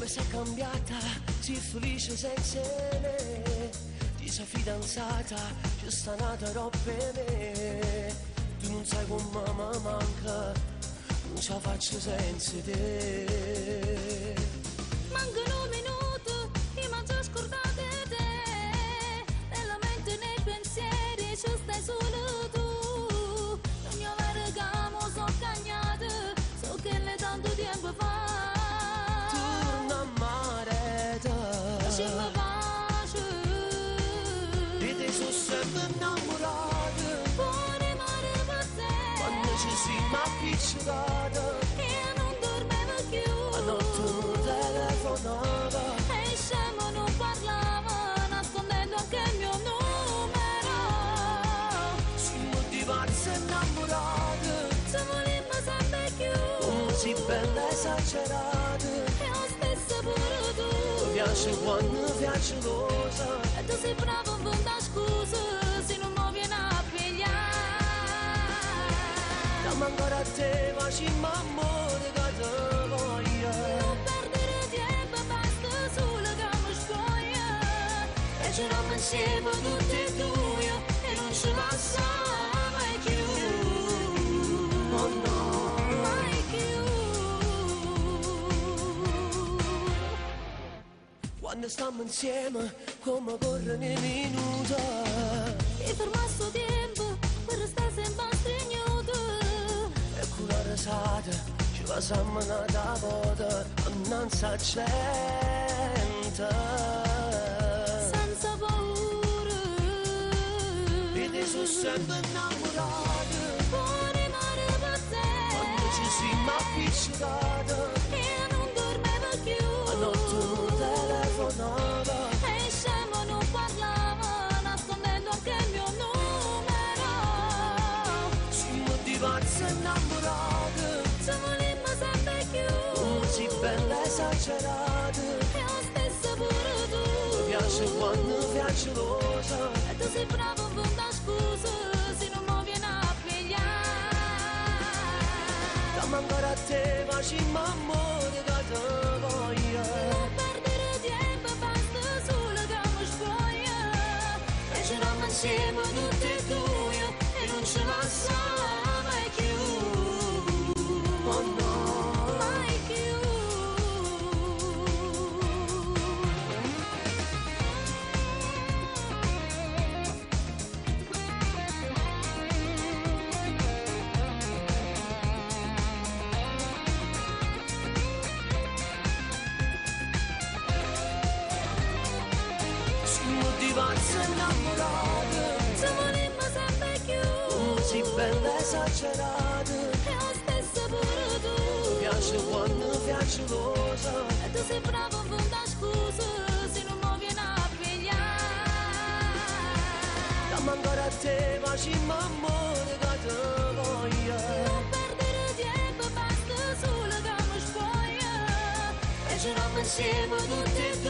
come sei cambiata, sei felice senza me. Ti sei fidanzata, ci sta nata roba per me. Tu non sai come mi manca, non ce la faccio senza te. Mancano minuti, io mi già scordato di te. Nella mente e nei pensieri ci stai solo tu. Ogni vera che mi sono cagnata, so che ne tanto tempo fa. Ci mi piace e te sono sempre innamorata. Fuori mare per te, Quando ci siamo appiccicati io non dormevo più. a notte non telefonava. E scemo non parlava, nascondendo anche il mio numero. Siamo diversi innamorati, Se volimmo sempre più, così bella esagerata. e lo stesso pure tu. Mi piace quando piace cosa. E tu sei bravo a inventare scuse, se non mi viene a pigliare. Dammi ancora a te, ma ci m'amore che te voglio. Non perdere tempo, basta solo che mi scoglie. E giriamo insieme tutti e due e non ci lasciamo mai più. Oh no, Mai più. quando stiamo insieme come corrono i minuti. E fermato tempo per restare sempre stregnuto. E con la risata ci passiamo una volta innanzi a gente. Senza paura. E te sono sempre innamorata. Fuori mare per te, Quando ci siamo appiccicati io non dormevo a più. notte non telefonava. E scemo non parlava, nascondendo anche il mio numero. Siamo diversi innamorati, Se volimmo sempre più, così bella esagerata. e lo stesso pure Mi tu. piace quando piace cosa. E tu sei bravo a inventare scuse, se non mi viene a pigliare. Dammi ancora a te, ma ci m'amore che te voglio. Non perdere tempo, basta solo che mi scoglie. E giriamo insieme tutti e due e non ci lasciamo mai più. Oh no, Mai più. siamo diversi innamorati, Se volimmo sempre più, così bella esagerata. e lo stesso pure Mi tu. piace quando piace cosa. E tu sei bravo a inventare scuse, se non mi viene a pigliare. Dammi ancora a te, ma ci m'amore che te voglio. Non perdere tempo, basta solo che mi scoglie. E giriamo insieme tutti e